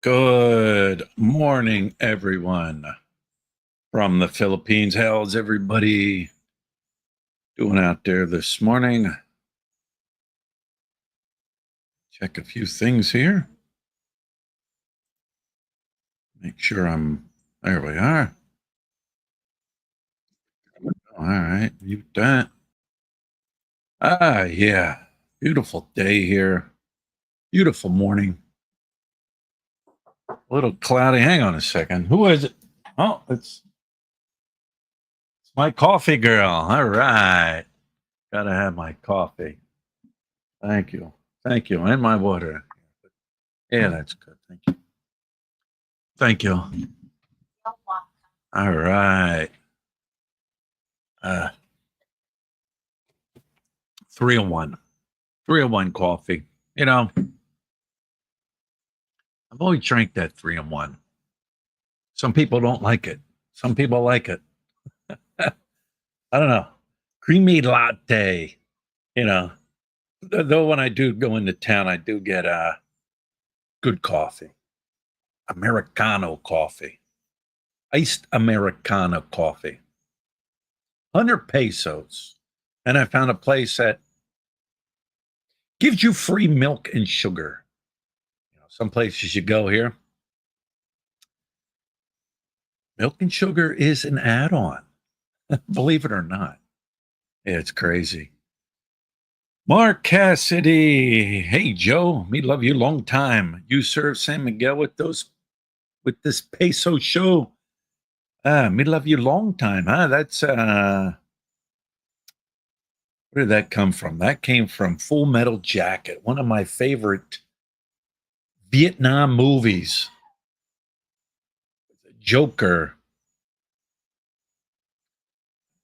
Good morning, everyone from the Philippines. How's everybody doing out there this morning? Check a few things here. Make sure there we are. All right, mute that. Yeah, beautiful day here. Beautiful morning. A little cloudy. Hang on a second. Who is it? Oh, it's my coffee girl. All right. Gotta have my coffee. Thank you. Thank you. And my water. Yeah, that's good. Thank you. Thank you. All right. 301. 301 coffee. You know, I've always drank that 301. Some people don't like it. Some people like it. I don't know. Creamy latte. You know, though when I do go into town, I do get good coffee. Americano coffee. Iced Americano coffee. 100 pesos. And I found a place that gives you free milk and sugar. Some places you go here, milk and sugar is an add-on. Believe it or not. It's crazy. Mark Cassidy. Hey, Joe. Me love you long time. You serve San Miguel with this peso show. Me love you long time. That's where did that come from? That came from Full Metal Jacket, one of my favorite Vietnam movies. Joker,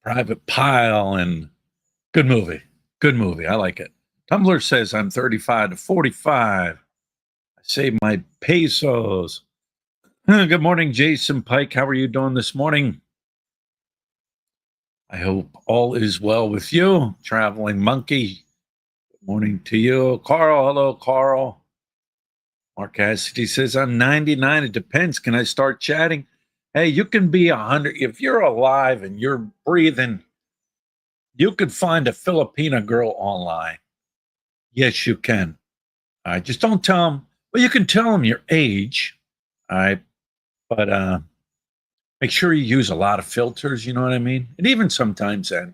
Private Pile, and good movie. Good movie. I like it. Tumblr says I'm 35 to 45. I save my pesos. Good morning, Jason Pike. How are you doing this morning? I hope all is well with you. Traveling Monkey. Good morning to you. Carl. Hello, Carl. Mark Cassidy says I'm 99. It depends. Can I start chatting? Hey, you can be 100. If you're alive and you're breathing, you could find a Filipina girl online. Yes, you can. All right, just don't tell them. Well, you can tell them your age. All right, but make sure you use a lot of filters. You know what I mean? And even sometimes, then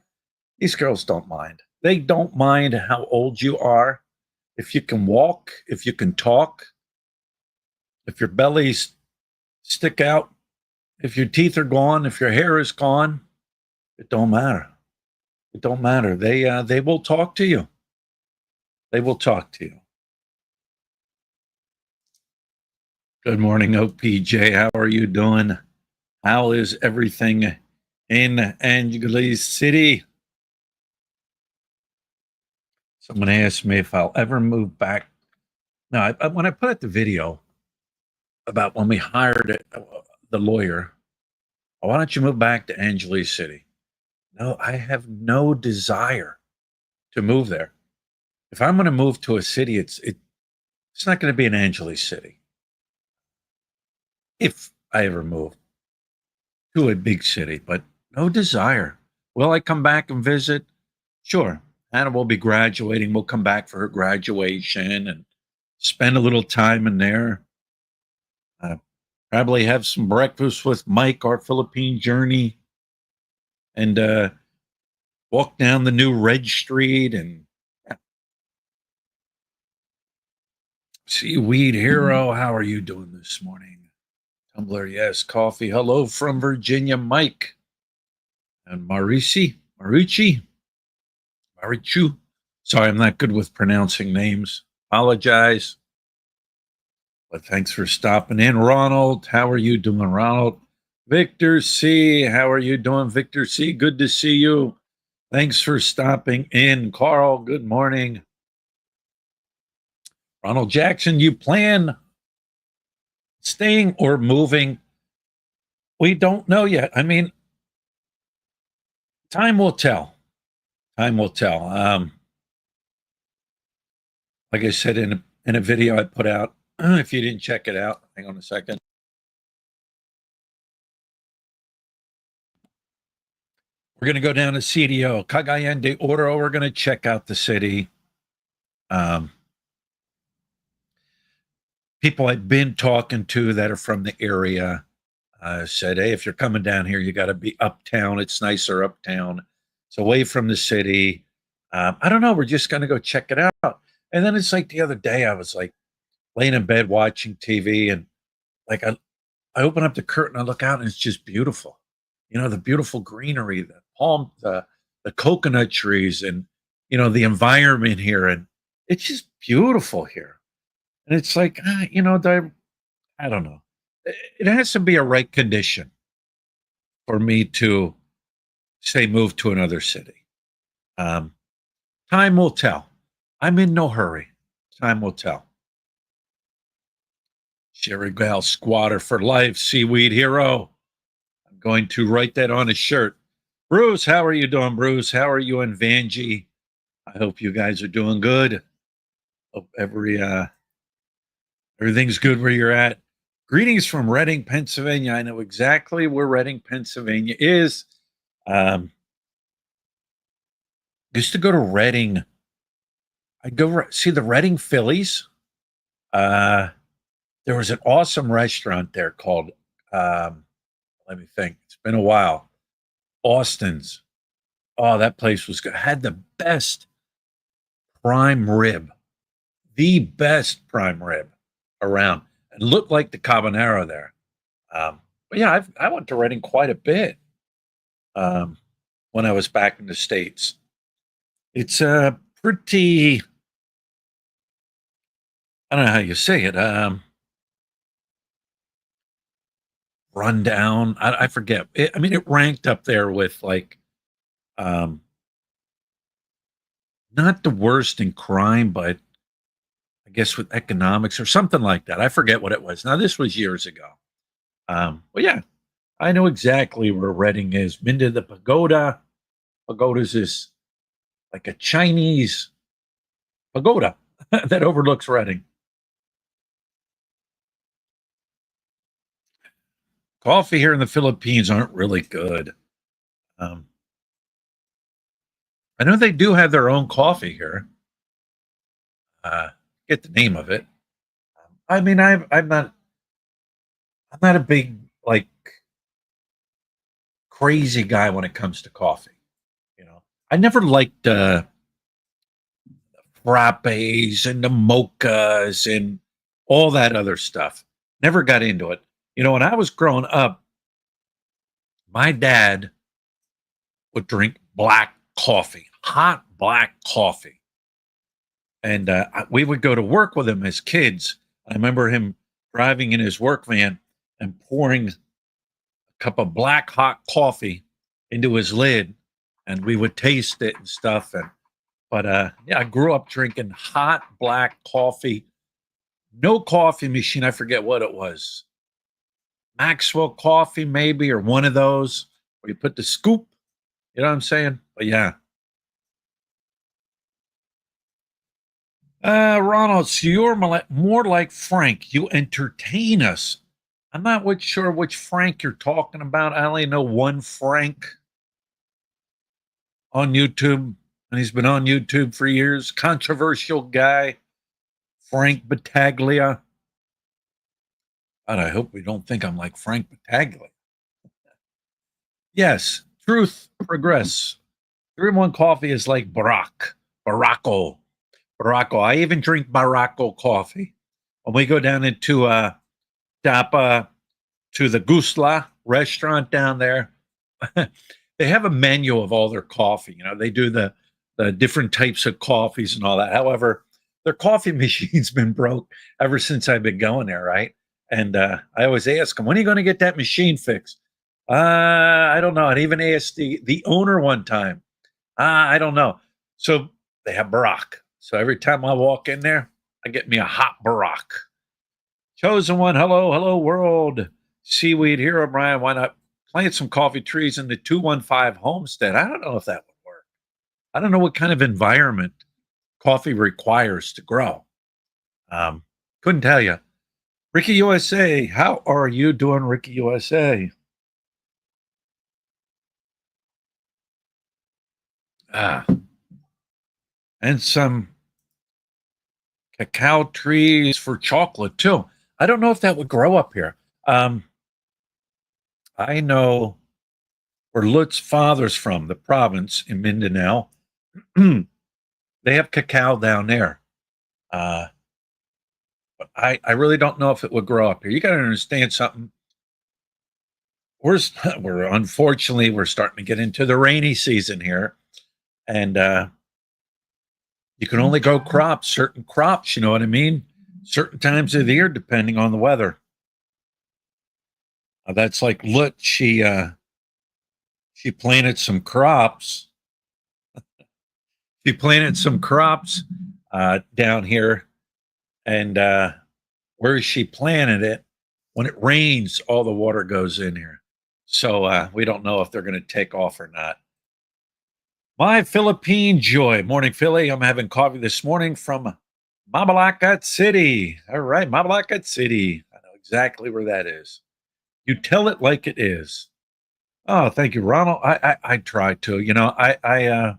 these girls don't mind. They don't mind how old you are. If you can walk, if you can talk, if your bellies stick out, if your teeth are gone, if your hair is gone, it don't matter. It don't matter. They will talk to you. They will talk to you. Good morning, OPJ. How are you doing? How is everything in Angeles City? Someone asked me if I'll ever move back. No, when I put out the video about when we hired the lawyer, why don't you move back to Angeles City? No, I have no desire to move there. If I'm going to move to a city, it's not going to be in Angeles City. If I ever move to a big city, but no desire. Will I come back and visit? Sure. Anna will be graduating. We'll come back for her graduation and spend a little time in there. Probably have some breakfast with Mike, our Philippine journey, and walk down the new Red Street and Seaweed Hero. How are you doing this morning? Tumblr, yes. Coffee. Hello from Virginia, Mike. And Marichu. Sorry, I'm not good with pronouncing names. Apologize. But thanks for stopping in. Ronald, how are you doing, Ronald? Victor C, how are you doing, Victor C? Good to see you. Thanks for stopping in. Carl, good morning. Ronald Jackson, you plan staying or moving? We don't know yet. I mean, time will tell. Time will tell. Like I said in a video I put out, if you didn't check it out, Hang on a second. We're going to go down to CDO, Cagayan de Oro. We're going to check out the city. People I've been talking to that are from the area said, hey, if you're coming down here, you got to be uptown. It's nicer uptown. It's away from the city. I don't know. We're just going to go check it out. And then it's like the other day, I was like laying in bed watching TV, and like I open up the curtain, I look out, and it's just beautiful. You know, the beautiful greenery, the palm, the coconut trees, and the environment here, and it's just beautiful here. And it's like, I don't know. It has to be a right condition for me to say move to another city. Um, Time will tell. I'm in no hurry. Time will tell. Sherry Gal Squatter for life, Seaweed Hero. I'm going to write that on a shirt. Bruce, how are you doing, Bruce? How are you and Vanjie? I hope you guys are doing good. Hope everything's good where you're at. Greetings from Reading, Pennsylvania. I know exactly where Reading, Pennsylvania is. Used to go to Reading. I'd go see the Reading Phillies. There was an awesome restaurant there called, let me think. It's been a while. Austin's. Oh, that place was good. Had the best prime rib, the best prime rib around. It looked like the carbonara there. But yeah, I went to Reading quite a bit when I was back in the States. It's pretty, I don't know how you say it, rundown. I forget. I mean, it ranked up there with like, not the worst in crime, but I guess with economics or something like that. I forget what it was. Now, this was years ago. But yeah, I know exactly where Reading is. Been to the pagoda. Pagoda's is like a Chinese pagoda that overlooks Reading. Coffee here in the Philippines aren't really good. Um, I know they do have their own coffee here. Get the name of it. I mean, I'm not a big like crazy guy when it comes to coffee. I never liked frappes and the mochas and all that other stuff. Never got into it. When I was growing up, my dad would drink black coffee, hot black coffee. And we would go to work with him as kids. I remember him driving in his work van and pouring a cup of black hot coffee into his lid, and we would taste it and stuff. But yeah, I grew up drinking hot black coffee. No coffee machine. I forget what it was. Maxwell coffee, maybe, or one of those where you put the scoop. You know what I'm saying? But yeah. Ronald, so you're more like Frank. You entertain us. I'm not sure which Frank you're talking about. I only know one Frank on YouTube, and he's been on YouTube for years. Controversial guy, Frank Battaglia. God, I hope we don't think I'm like Frank Battaglia. Yes, truth progress. 3-in-1 coffee is like Baracco. I even drink Baracco coffee. When we go down into Tapa to the Gusla restaurant down there, they have a menu of all their coffee. They do the different types of coffees and all that. However, their coffee machine's been broke ever since I've been going there, right? And I always ask them, when are you going to get that machine fixed? I don't know. I even asked the owner one time. I don't know. So they have Barack. So every time I walk in there, I get me a hot Barack. Chosen one. Hello, world. Seaweed Hero, Brian. Why not plant some coffee trees in the 215 homestead? I don't know if that would work. I don't know what kind of environment coffee requires to grow. Couldn't tell you. Ricky USA, how are you doing, Ricky USA? Ah, and some cacao trees for chocolate too. I don't know if that would grow up here. Um, I know where Lut's father's from, the province in Mindanao. They have cacao down there. Uh, but I really don't know if it would grow up here. You got to understand something. We're we're unfortunately we're starting to get into the rainy season here, and you can only grow crops, certain crops. You know what I mean? Certain times of the year, depending on the weather. That's like Lut. She planted some crops. She planted some crops down here, and where she planted it, when it rains, all the water goes in here. So we don't know if they're going to take off or not. My Philippine joy. Morning, Philly. I'm having coffee this morning from Mabalacat City. All right, Mabalacat City. I know exactly where that is. You tell it like it is. Oh, thank you, Ronald. I try to. You know, I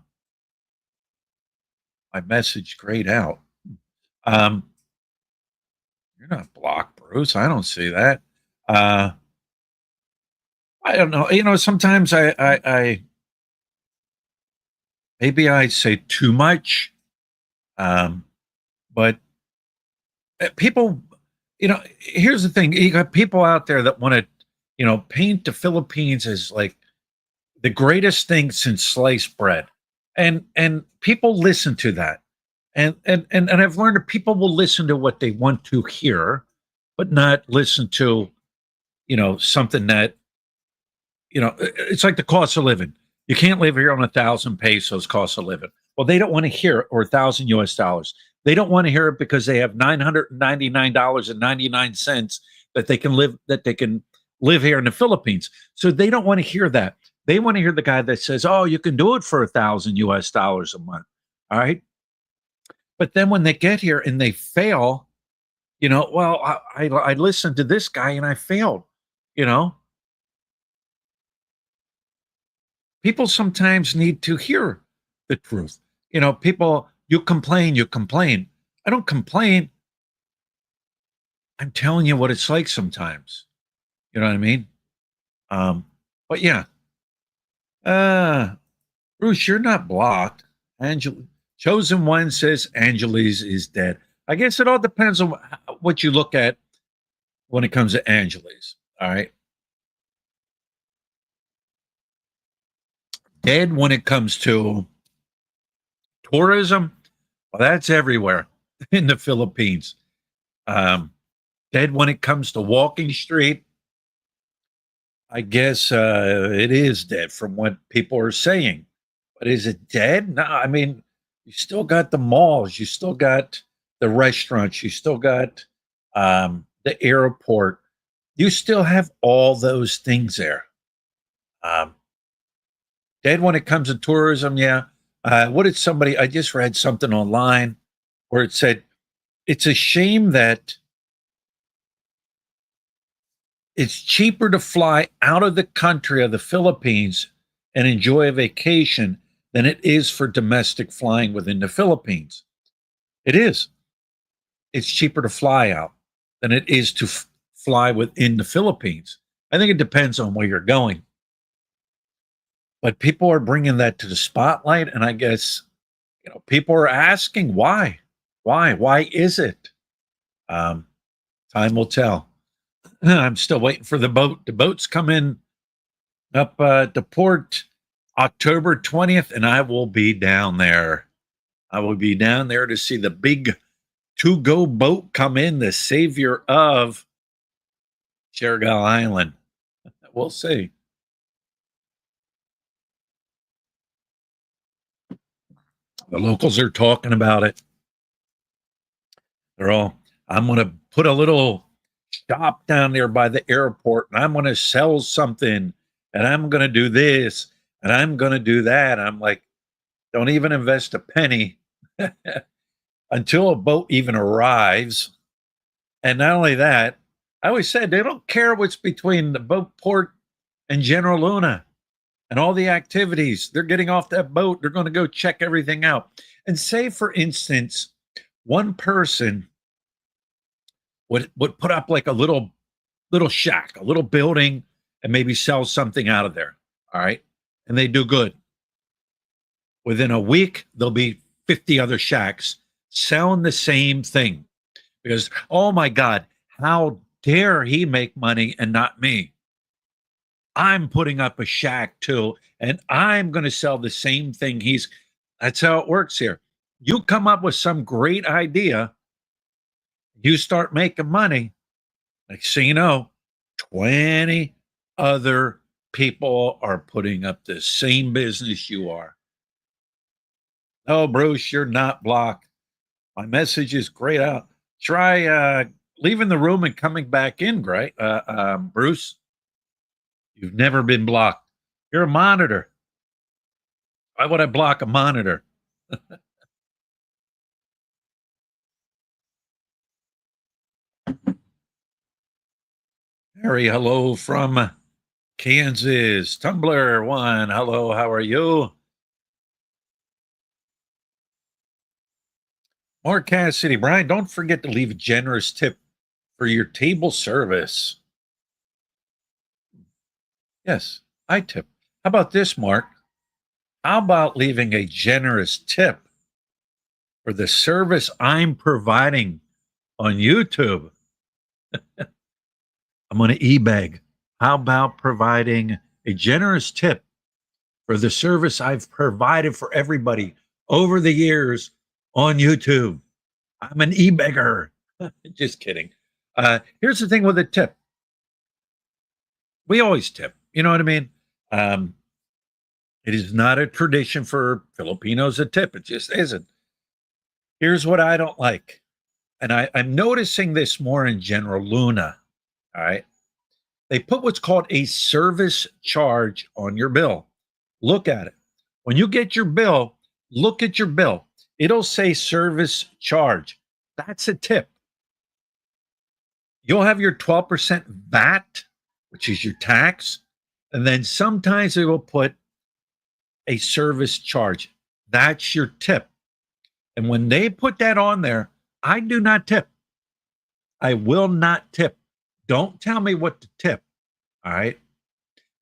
message grayed out. Um, you're not blocked, Bruce. I don't see that. Uh, I don't know. You know, sometimes I maybe I say too much. Um, but people, you know, here's the thing: you got people out there that want to, you know, paint the Philippines as like the greatest thing since sliced bread, and people listen to that, and I've learned that people will listen to what they want to hear, but not listen to, you know, something that, you know, it's like the cost of living. You can't live here on 1,000 pesos cost of living. Well, they don't want to hear it, or 1,000 US dollars. They don't want to hear it because they have $999.99 that they can live here in the Philippines. So they don't want to hear that. They want to hear the guy that says, "Oh, you can do it for 1,000 US dollars a month." All right. But then when they get here and they fail, you know, well, I listened to this guy and I failed. You know, people sometimes need to hear the truth. You know, people, you complain, you complain. I don't complain. I'm telling you what it's like sometimes. You know what I mean? Um, but yeah, uh, Bruce, you're not blocked. Angel Chosen One says Angeles is dead. I guess it all depends on what you look at when it comes to Angeles. All right. Dead when it comes to tourism, well, that's everywhere in the Philippines. Um, Dead when it comes to walking street, I guess it is dead from what people are saying. But is it dead? No, I mean, you still got the malls, you still got the restaurants, you still got the airport. You still have all those things there. Um, Dead when it comes to tourism, yeah. What did somebody, I just read something online where it said, it's a shame that it's cheaper to fly out of the country of the Philippines and enjoy a vacation than it is for domestic flying within the Philippines. It is. It's cheaper to fly out than it is to fly within the Philippines. I think it depends on where you're going. But people are bringing that to the spotlight. And I guess, you know, people are asking why? Why is it? Um, Time will tell. I'm still waiting for the boat. The boats come in up to port October 20th, and I will be down there. I will be down there to see the big to go boat come in, the savior of Siargao Island. We'll see. The locals are talking about it. They're all, I'm going to put a little shop down there by the airport and I'm going to sell something and I'm going to do this and I'm going to do that. I'm like, don't even invest a penny until a boat even arrives. And not only that, I always said they don't care what's between the boat port and General Luna and all the activities. They're getting off that boat. They're going to go check everything out. And say, for instance, one person would put up like a little shack, a little building, and maybe sell something out of there. All right. And they do good. Within a week, there'll be 50 other shacks selling the same thing because, oh my God, how dare he make money and not me? I'm putting up a shack too, and I'm going to sell the same thing. That's how it works here. You come up with some great idea, you start making money. Next thing you know, 20 other people are putting up the same business you are. Oh, Bruce, you're not blocked. My message is grayed out. Try leaving the room and coming back in, right? Bruce, you've never been blocked. You're a monitor. Why would I block a monitor? Harry, hello from Kansas. Tumblr one, hello, how are you? Mark Cassidy, Brian, don't forget to leave a generous tip for your table service. Yes, I tip. How about this, Mark? How about leaving a generous tip for the service I'm providing on YouTube? I'm going to e-beg. How about providing a generous tip for the service I've provided for everybody over the years on YouTube? I'm an e-beggar. Just kidding. Here's the thing with a tip. We always tip. You know what I mean? Um, it is not a tradition for Filipinos to tip. It just isn't. Here's what I don't like. And I'm noticing this more in General Luna. All right. They put what's called a service charge on your bill. Look at it. When you get your bill, look at your bill. It'll say service charge. That's a tip. You'll have your 12% VAT, which is your tax. And then sometimes it will put a service charge. That's your tip. And when they put that on there, I do not tip. I will not tip. Don't tell me what to tip. All right.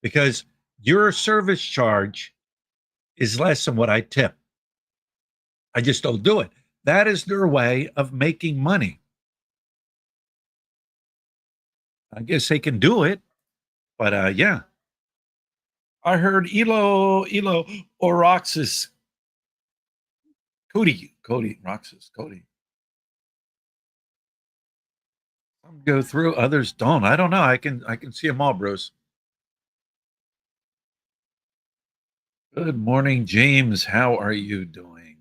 Because your service charge is less than what I tip. I just don't do it. That is their way of making money. I guess they can do it, but yeah. I heard Elo, or Roxas, Cody, Roxas, Cody. Some go through, others don't. I don't know. I can see them all, Bruce. Good morning, James. How are you doing?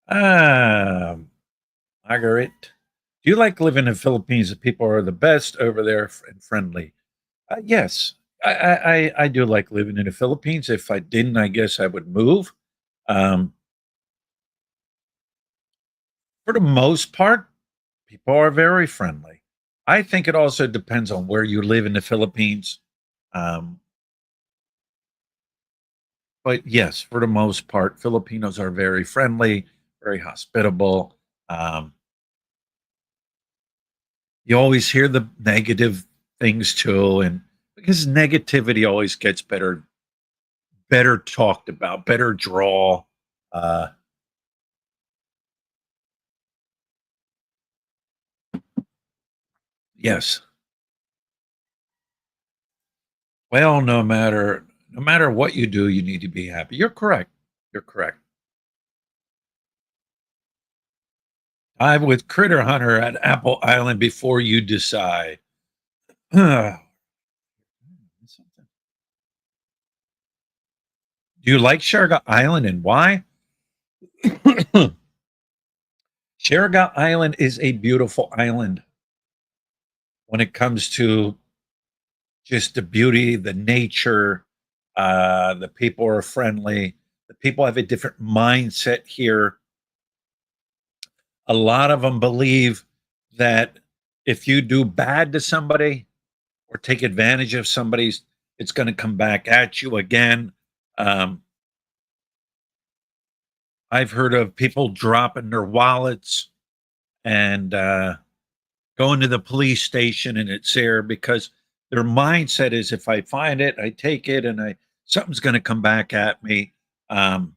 Ah, Margaret. Do you like living in the Philippines? The people are the best over there and friendly. Yes, I do like living in the Philippines. If I didn't, I guess I would move. Um, for the most part, people are very friendly. I think it also depends on where you live in the Philippines. Um, but yes, for the most part, Filipinos are very friendly, very hospitable. Um, you always hear the negative things too, and because negativity always gets better talked about, better draw. Uh, yes. Well, no matter what you do, you need to be happy. You're correct. You're correct. Dive with Critter Hunter at Apple Island before you decide. Do you like Sherga Island and why? Sherga Island is a beautiful island when it comes to just the beauty, the nature. The people are friendly. The people have a different mindset here. A lot of them believe that if you do bad to somebody or take advantage of somebody's, it's going to come back at you again. Um, I've heard of people dropping their wallets and going to the police station and it's there because their mindset is if I find it, I take it, and I something's going to come back at me. Um,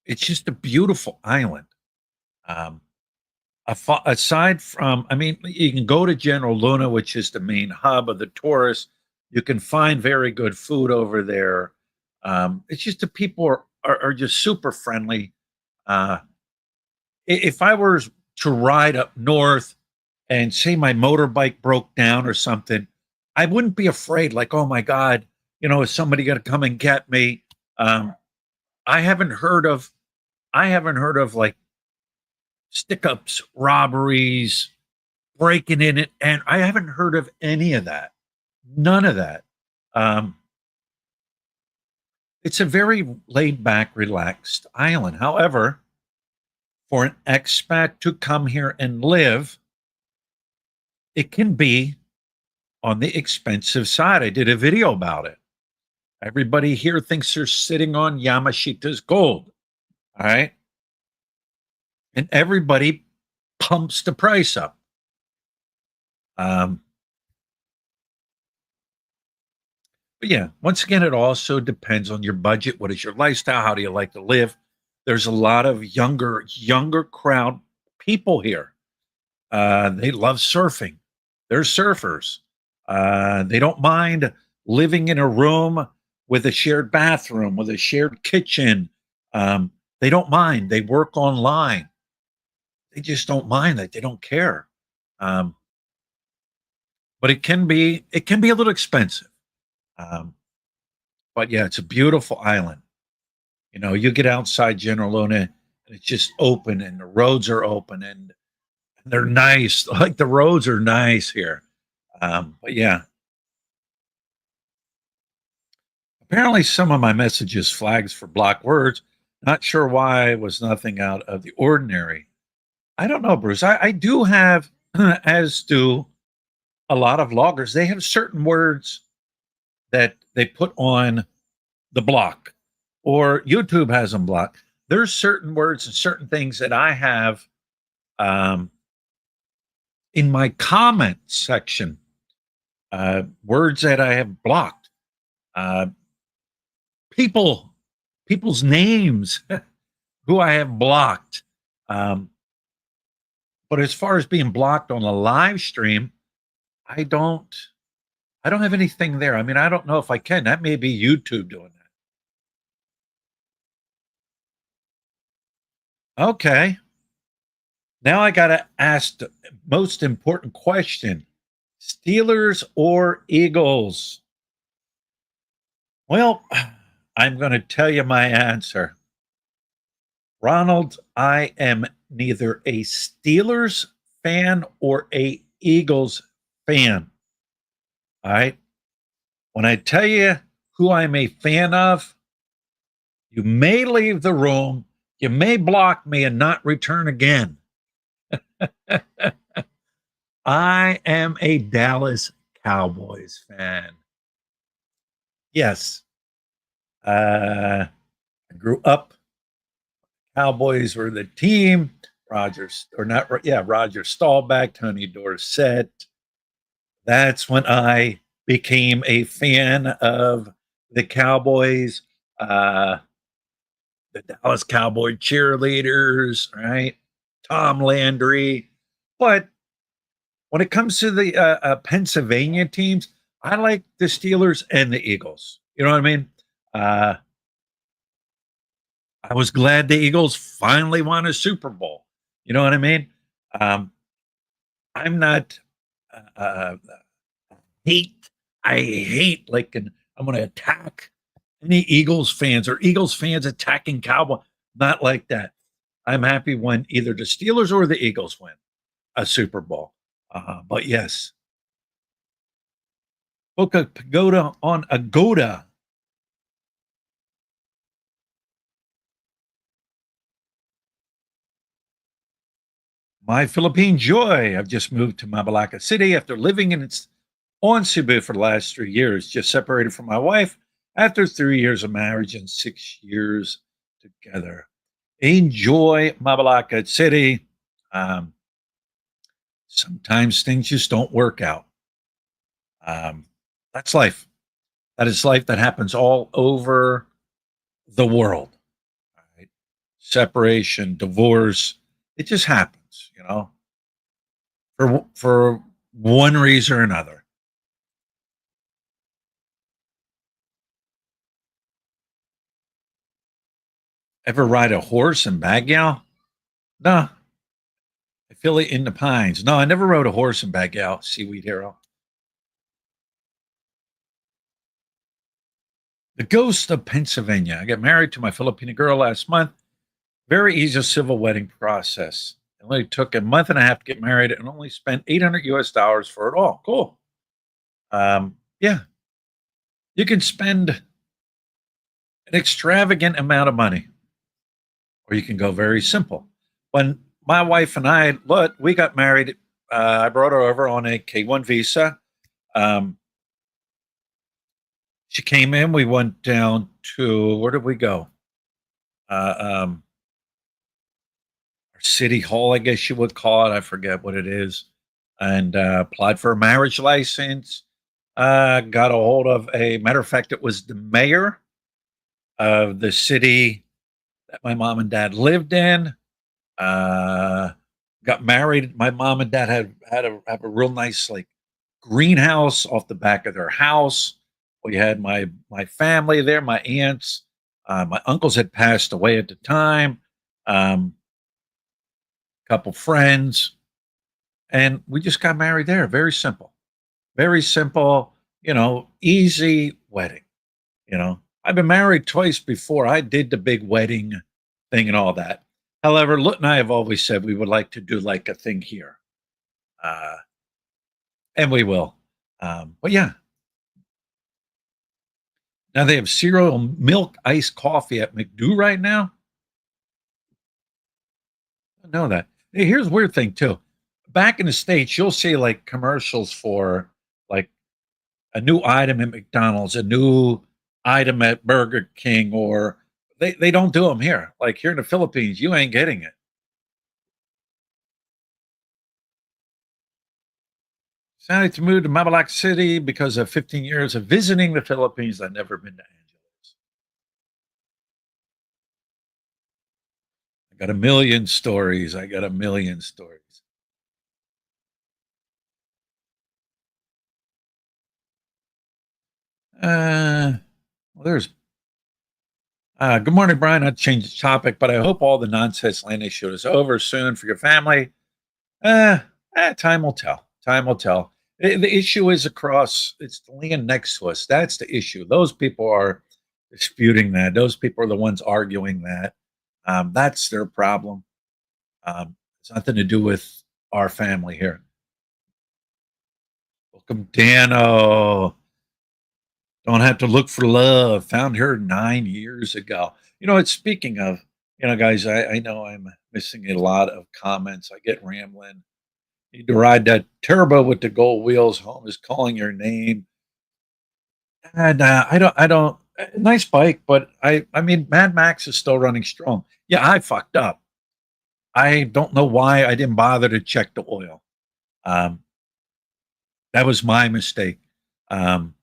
it's just a beautiful island. Um, aside from, I mean, you can go to General Luna, which is the main hub of the tourists. You can find very good food over there. It's just the people are just super friendly. Uh, if I were to ride up north and say my motorbike broke down or something, I wouldn't be afraid. Like, oh my God, is somebody going to come and get me? Um, I haven't heard of, like stick ups, robberies, breaking in it, and I haven't heard of any of that. None of that. Um, it's a very laid back, relaxed island. However, for an expat to come here and live, it can be on the expensive side. I did a video about it. Everybody here thinks they're sitting on Yamashita's gold. All right. And everybody pumps the price up. Um, but yeah, once again, it also depends on your budget. What is your lifestyle? How do you like to live? There's a lot of younger crowd people here. They love surfing. They're surfers. They don't mind living in a room with a shared bathroom, with a shared kitchen. They don't mind. They work online. They just don't mind that. They don't care. Um, but it can be a little expensive. Um, but yeah, it's a beautiful island. You get outside General Luna and it's just open and the roads are open and they're nice. Like the roads are nice here. But yeah, apparently some of my messages flags for block words. Not sure why it was nothing out of the ordinary. I don't know, Bruce. I do have, as do a lot of vloggers, they have certain words that they put on the block, or YouTube has them blocked. There's certain words and certain things that I have um, in my comment section, words that I have blocked. Uh, people, people's names who I have blocked. Um, but as far as being blocked on a live stream, I don't. I don't have anything there. I mean, I don't know if I can. That may be YouTube doing that. Okay. Now I got to ask the most important question: Steelers or Eagles? Well, I'm going to tell you my answer. Ronald, I am neither a Steelers fan or a Eagles fan. All right. When I tell you who I'm a fan of, you may leave the room, you may block me and not return again. I am a Dallas Cowboys fan. Yes. I grew up, Cowboys were the team. Rogers, or not, yeah, Roger Staubach, Tony Dorsett. That's when I became a fan of the Cowboys, uh, the Dallas Cowboy cheerleaders, right? Tom Landry. But when it comes to the Pennsylvania teams, I like the Steelers and the Eagles. You know what I mean? Uh, I was glad the Eagles finally won a Super Bowl. You know what I mean? Um, I'm not hate. I hate I'm going to attack any Eagles fans or Eagles fans attacking Cowboy. Not like that. I'm happy when either the Steelers or the Eagles win a Super Bowl. But yes, book a pagoda on Agoda. My Philippine joy. I've just moved to Mabalaka City after living on Cebu for the last 3 years. Just separated from my wife after 3 years of marriage and 6 years together. Enjoy Mabalaka City. Um, Sometimes things just don't work out. Um, that's life. That is life that happens all over the world. Right? Separation, divorce, it just happens, for one reason or another. Ever ride a horse in Baguio? No, I feel it in the pines. No, I never rode a horse in Baguio, Seaweed Hero. The ghost of Pennsylvania. I got married to my Filipino girl last month. Very easy civil wedding process. It only took a month and a half to get married and only spent 800 US dollars for it all. Cool. Yeah, you can spend an extravagant amount of money, or you can go very simple. When my wife and I, look, we got married, I brought her over on a K1 visa. Um, she came in. We went down to, where did we go? Uh, um, our city hall, I guess you would call it. I forget what it is. And applied for a marriage license. Got a hold of a matter of fact, it was the mayor of the city that my mom and dad lived in. Uh, Got married. My mom and dad have a real nice like greenhouse off the back of their house. We had my family there, my aunts, my uncles had passed away at the time, couple friends, and we just got married there. Very simple. Easy wedding. I've been married twice before. I did the big wedding thing and all that. However, Lut and I have always said we would like to do like a thing here, uh, and we will. But yeah, now they have cereal milk iced coffee at McDo right now. I know that. Hey, here's a weird thing too. Back in the States, you'll see like commercials for like a new item at McDonald's, a new item at Burger King, or they don't do them here. Like here in the Philippines, you ain't getting it. Decided to move to Mabalac City because of 15 years of visiting the Philippines. I've never been to Angeles. I got a million stories. I got a million stories. Well, there's good morning, Brian. I'd change the topic, but I hope all the nonsense land issue is over soon for your family. Uh, Time will tell. Time will tell. The issue is across, it's the land next to us. That's the issue. Those people are disputing that. Those people are the ones arguing that. That's their problem. It's nothing to do with our family here. Welcome, Dano. Don't have to look for love. Found her 9 years ago. It's speaking of, guys, I know I'm missing a lot of comments. I get rambling. Need to ride that turbo with the gold wheels. Home is calling your name. And I don't, nice bike, but I mean, Mad Max is still running strong. Yeah, I fucked up. I don't know why I didn't bother to check the oil. Um, that was my mistake. Um,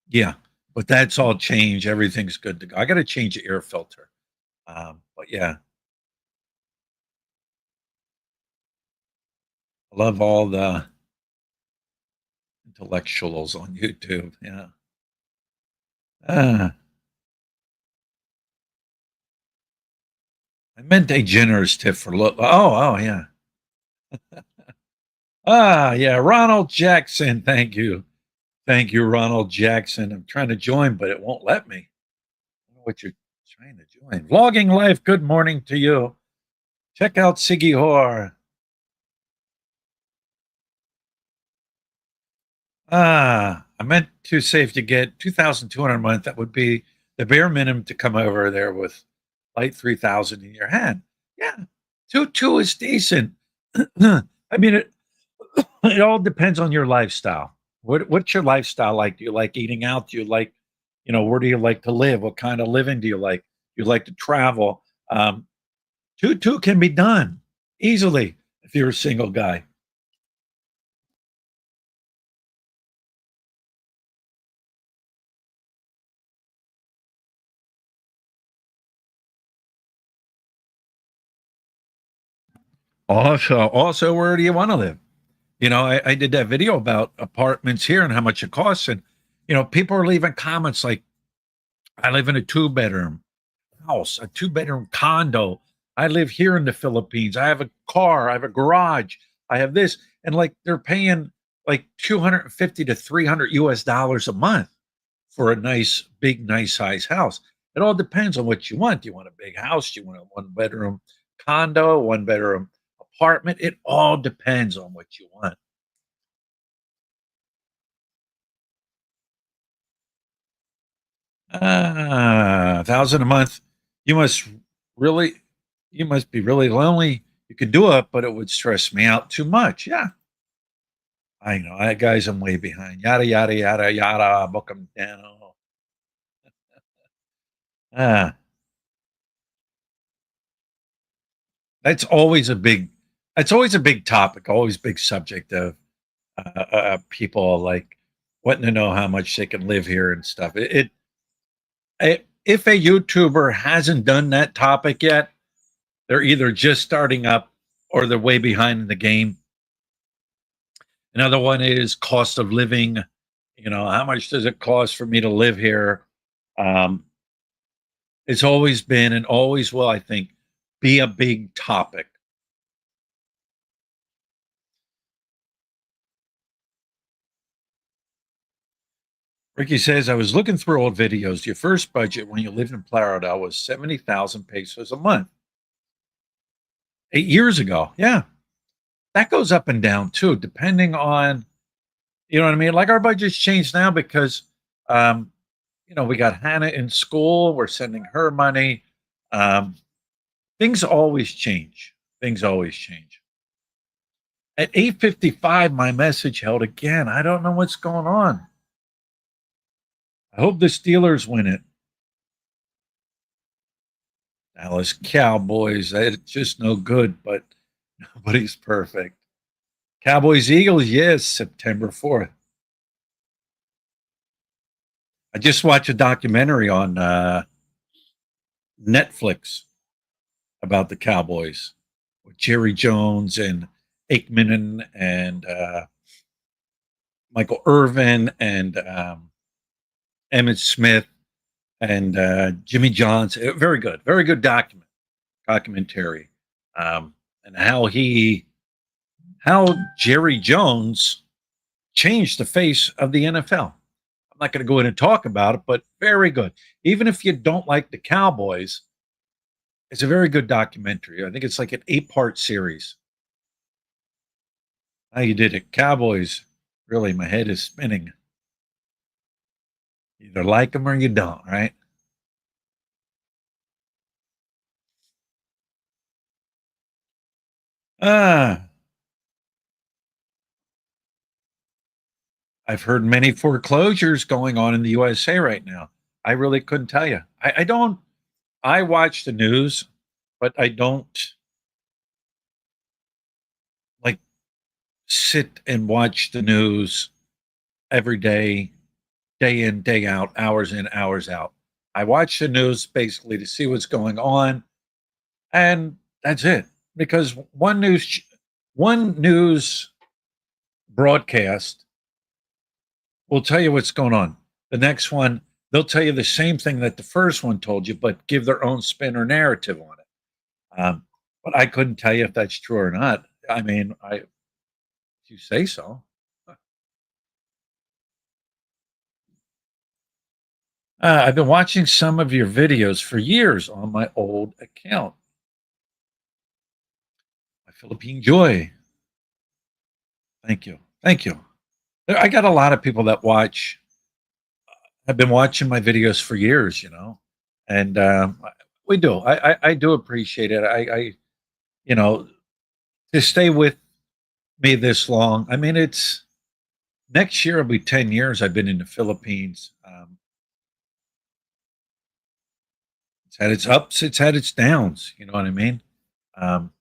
yeah, but that's all changed. Everything's good to go. I got to change the air filter. But yeah, I love all the intellectuals on YouTube. Yeah. Ah, I meant a generous tip for look. Oh, yeah. Yeah. Ronald Jackson. Thank you. Thank you, Ronald Jackson. I'm trying to join, but it won't let me. I don't know what you're trying to join. Vlogging Life. Good morning to you. Check out Siggy Hor. I meant to save to get 2,200 a month. That would be the bare minimum to come over there with like 3,000 in your hand. Yeah, 2 is decent. I mean, it all depends on your lifestyle. What's your lifestyle like? Do you like eating out? Do you like, where do you like to live? What kind of living do you like? Do you like to travel? 2 can be done easily if you're a single guy. Also, where do you want to live? I did that video about apartments here and how much it costs, and people are leaving comments like, "I live in a 2 bedroom house, a 2 bedroom condo. I live here in the Philippines. I have a car. I have a garage. I have this," and like they're paying like 250 to 300 US dollars a month for a nice, big, nice size house. It all depends on what you want. Do you want a big house? Do you want a 1 bedroom condo, 1 bedroom apartment? It all depends on what you want. 1,000 a month. You must really, you must be really lonely. You could do it, but it would stress me out too much. Yeah, I know. I guys, I'm way behind. Yada yada yada yada. Book 'em down. Ah, that's always a big. That's always a big topic. Always big subject of people like wanting to know how much they can live here and stuff. If a YouTuber hasn't done that topic yet, they're either just starting up or they're way behind in the game. Another one is cost of living. How much does it cost for me to live here? Um, it's always been and always will, I think, be a big topic. Ricky says, I was looking through old videos. Your first budget when you lived in Florida was 70,000 pesos a month. 8 years ago. Yeah. That goes up and down too, depending on, you know what I mean? Like our budget's changed now because, um, we got Hannah in school. We're sending her money. Um, Things always change. Things always change. At 8:55, my message held again. I don't know what's going on. I hope the Steelers win it. Dallas Cowboys. It's just no good, but nobody's perfect. Cowboys Eagles, yes, September 4th. I just watched a documentary on Netflix about the Cowboys with Jerry Jones and Aikman and Michael Irvin and Emmett Smith and Jimmy Johnson. Very good documentary, and how Jerry Jones changed the face of the NFL. I'm not going to go in and talk about it, but very good. Even if you don't like the Cowboys, it's a very good documentary. I think it's like an 8-part series. How you did it, Cowboys? Really, my head is spinning. You either like them or you don't, right? Ah, I've heard many foreclosures going on in the USA right now. I really couldn't tell you. I don't. I watch the news, but I don't like sit and watch the news every day in, day out, hours in, hours out. I watch the news basically to see what's going on, and that's it. Because one news broadcast will tell you what's going on. The next one, they'll tell you the same thing that the first one told you, but give their own spin or narrative on it. But I couldn't tell you if that's true or not. I mean, if you say so. I've been watching some of your videos for years on my old account. My Philippine Joy. Thank you. Thank you. I got a lot of people that have been watching my videos for years, and we do. I do appreciate it. you know, to stay with me this long. I mean, it's next year will be 10 years I've been in the Philippines. It's had its ups, it's had its downs. You know what I mean? Um,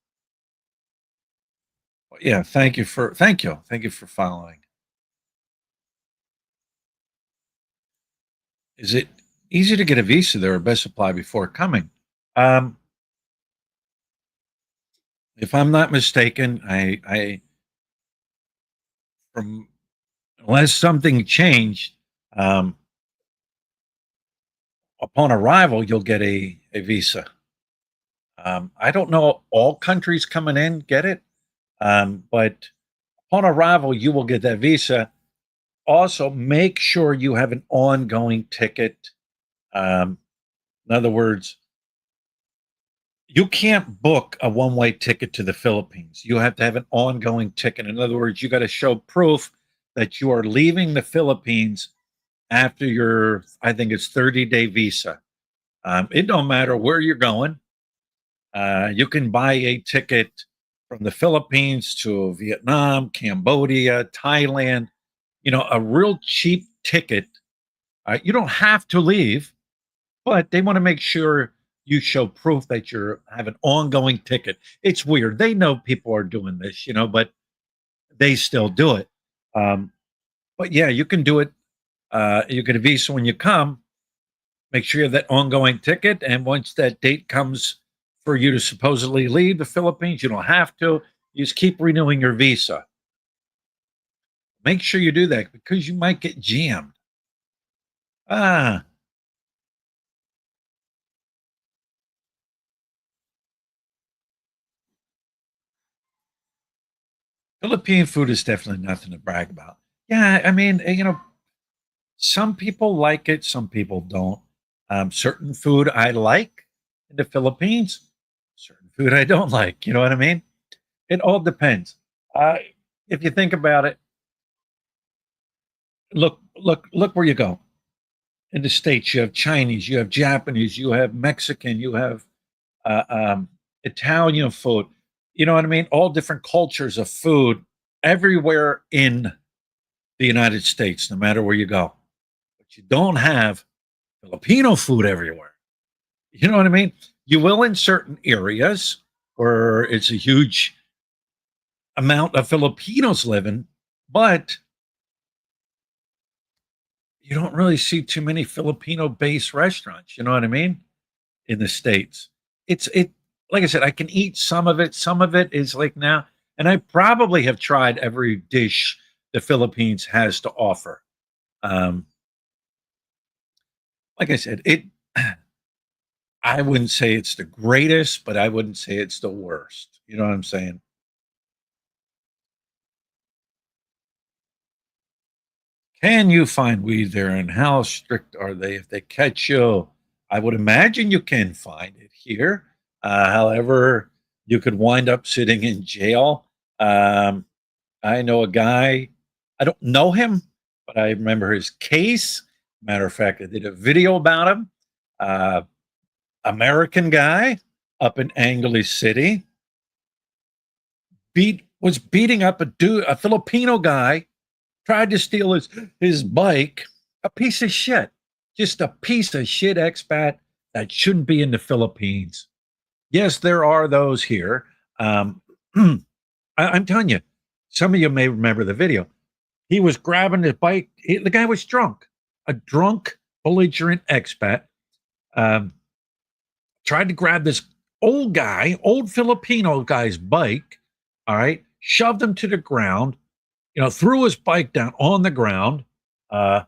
yeah. Thank you for following. Is it easy to get a visa there or best apply before coming? Um, if I'm not mistaken, I from unless something changed, um, upon arrival, you'll get a visa. I don't know all countries coming in get it, but upon arrival, you will get that visa. Also, make sure you have an ongoing ticket. Um, in other words, you can't book a one-way ticket to the Philippines. You have to have an ongoing ticket. In other words, you got to show proof that you are leaving the Philippines after your, I think it's 30-day visa. It don't matter where you're going. You can buy a ticket from the Philippines to Vietnam, Cambodia, Thailand. A real cheap ticket. You don't have to leave, but they want to make sure you show proof that you have an ongoing ticket. It's weird. They know people are doing this, but they still do it. Um, but yeah, you can do it. You get a visa when you come. Make sure you have that ongoing ticket. And once that date comes for you to supposedly leave the Philippines, you don't have to. You just keep renewing your visa. Make sure you do that because you might get jammed. Ah, Philippine food is definitely nothing to brag about. Yeah, I mean, some people like it, some people don't. Certain food I like in the Philippines, certain food I don't like. You know what I mean? It all depends. Uh, if you think about it, look where you go. In the States, you have Chinese, you have Japanese, you have Mexican, you have uh, um, Italian food. You know what I mean? All different cultures of food everywhere in the United States, no matter where you go. But you don't have Filipino food everywhere. You know what I mean? You will in certain areas where it's a huge amount of Filipinos living, but you don't really see too many Filipino based restaurants. You know what I mean? In the States. It like I said, I can eat some of it. Some of it is like now, and I probably have tried every dish the Philippines has to offer. Um, like I said, I wouldn't say it's the greatest, but I wouldn't say it's the worst. You know what I'm saying? Can you find weed there, and how strict are they if they catch you? I would imagine you can find it here. However, you could wind up sitting in jail. Um, I know a guy, I don't know him, but I remember his case. Matter of fact, I did a video about him. Uh, American guy up in Angeles City was beating up a Filipino guy, tried to steal his bike. A piece of shit, just a piece of shit expat that shouldn't be in the Philippines. Yes, there are those here. I'm telling you, some of you may remember the video. He was grabbing his bike. The guy was drunk, a drunk, belligerent expat. Um, Tried to grab this old Filipino guy's bike. All right, shoved him to the ground. Threw his bike down on the ground. Uh,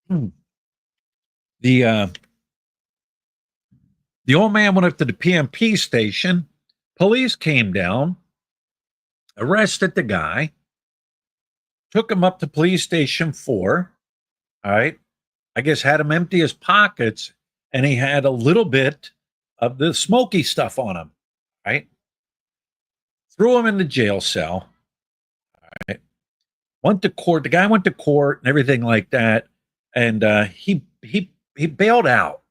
hmm, the uh, the old man went up to the PMP station. Police came down, arrested the guy, took him up to police station 4. All right, I guess had him empty his pockets, and he had a little bit of the smoky stuff on him. Right, threw him in the jail cell. Right, went to court. The guy went to court and everything like that, and he bailed out.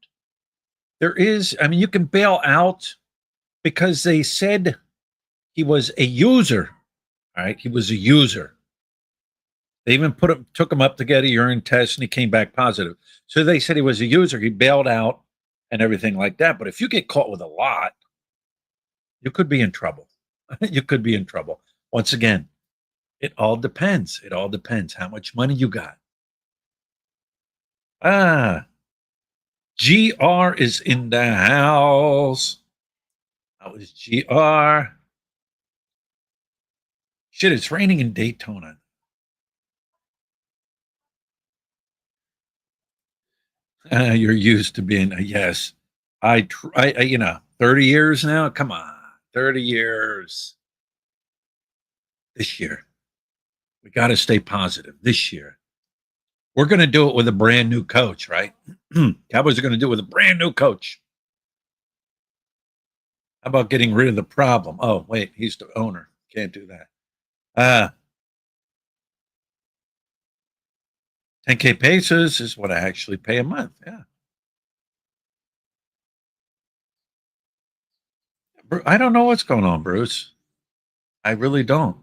I mean, you can bail out because they said he was a user. All right, he was a user. They even took him up to get a urine test, and he came back positive. So they said he was a user. He bailed out and everything like that. But if you get caught with a lot, you could be in trouble. You could be in trouble. Once again, it all depends. It all depends how much money you got. Ah, GR is in the house. How is GR? Shit, it's raining in Daytona. You're used to being a yes. You know, 30 years now. Come on, 30 years. This year, we got to stay positive. This year, we're going to do it with a brand new coach, right? Cowboys are going to do it with a brand new coach. How about getting rid of the problem? Oh, wait, he's the owner. Can't do that. 10K pesos is what I actually pay a month. Yeah. I don't know what's going on, Bruce. I really don't.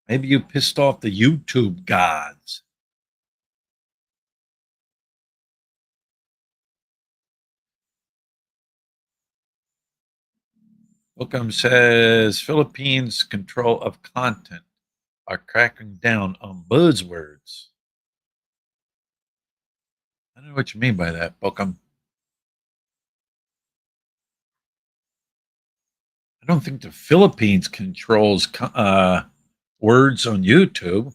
Maybe you pissed off the YouTube gods. Welcome says Philippines control of content are cracking down on buzzwords. I don't know what you mean by that, Welcome. I don't think the Philippines controls words on YouTube.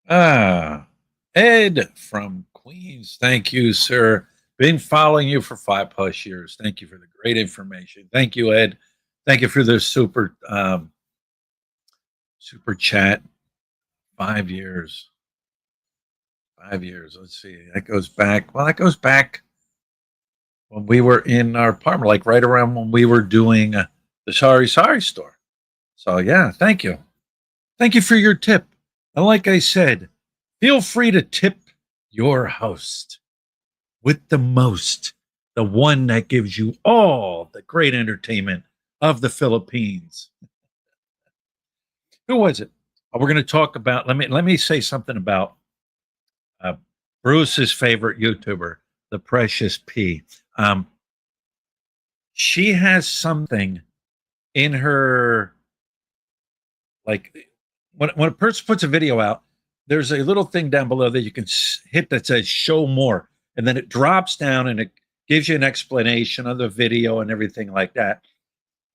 Ah, Ed from Queens. Thank you, sir. Been following you for 5+ years. Thank you for the great information. Thank you, Ed. Thank you for the super chat. 5 years. 5 years. Let's see. That goes back. Well, that goes back when we were in our apartment, like right around when we were doing the Sorry store. So yeah, thank you. Thank you for your tip. And like I said, feel free to tip your host with the most, the one that gives you all the great entertainment of the Philippines. Who was it? We're going to talk about. Let me say something about uh, Bruce's favorite YouTuber, the Precious P. Um, she has something in her, like, when a person puts a video out, there's a little thing down below that you can hit that says show more, and then it drops down and it gives you an explanation of the video and everything like that.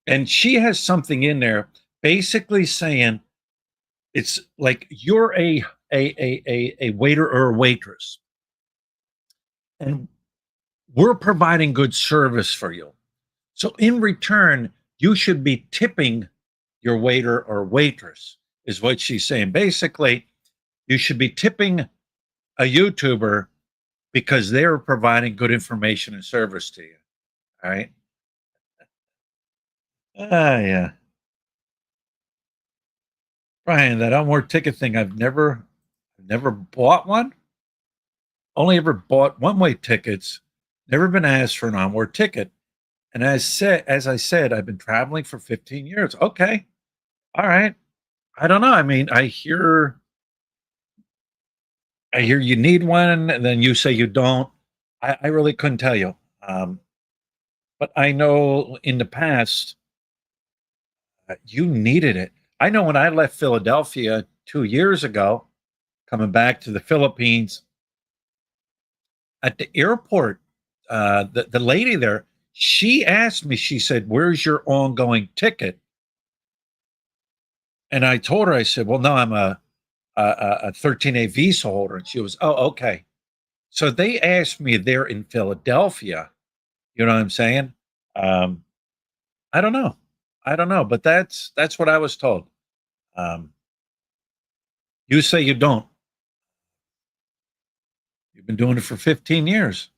And she has something in there basically saying it's like you're a waiter or a waitress, and we're providing good service for you. So in return, you should be tipping your waiter or waitress, is what she's saying. Basically, you should be tipping a YouTuber because they're providing good information and service to you. All right. Yeah. Brian, that onward ticket thing, I've never bought one. Only ever bought one-way tickets. Never been asked for an onward ticket. And as I said, I've been traveling for 15 years. Okay. All right. I don't know. I mean, I hear you need one, and then you say you don't. I really couldn't tell you. But I know in the past you needed it. I know when I left Philadelphia 2 years ago, coming back to the Philippines, at the airport, the lady there, she asked me. She said, "Where's your ongoing ticket?" And I told her, I said, "Well, no, I'm a 13A visa holder." And she was, "Oh, okay." So they asked me there in Philadelphia. You know what I'm saying? Um, I don't know. I don't know, but that's what I was told. Um, you say you don't. You've been doing it for 15 years.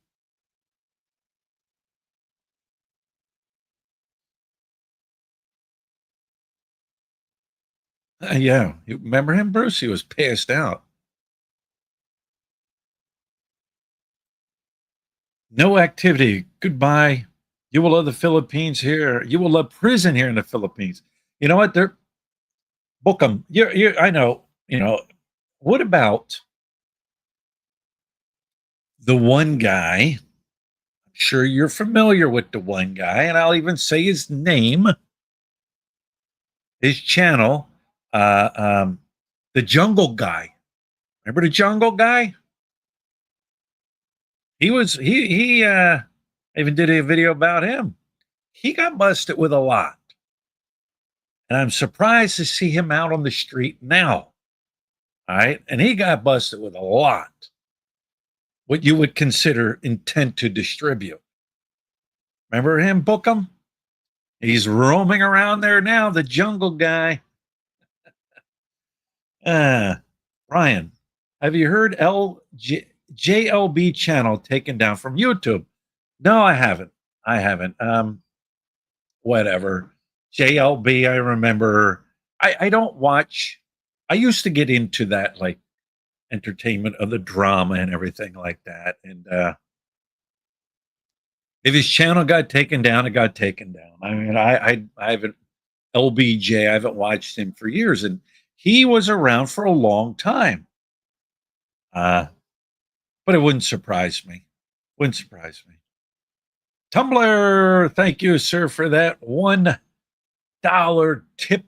Yeah, you remember him, Bruce? He was passed out. No activity. Goodbye. You will love the Philippines here. You will love prison here in the Philippines. You know what? They're book them. I know. You know. What about the one guy? I'm sure you're familiar with the one guy, and I'll even say his name, his channel, uh, um, the Jungle Guy. Remember the Jungle Guy? He even did a video about him. He got busted with a lot. And I'm surprised to see him out on the street now. All right. And he got busted with a lot. What you would consider intent to distribute. Remember him, Bookham? He's roaming around there now, the Jungle Guy. Uh, Ryan, have you heard JLB channel taken down from YouTube? No, I haven't. I haven't. Whatever. JLB, I remember. I don't watch. I used to get into that, like entertainment of the drama and everything like that. And if his channel got taken down, it got taken down. I mean, I haven't LBJ. I haven't watched him for years, and he was around for a long time. But it wouldn't surprise me. Wouldn't surprise me. Tumblr, thank you, sir, for that $1 tip.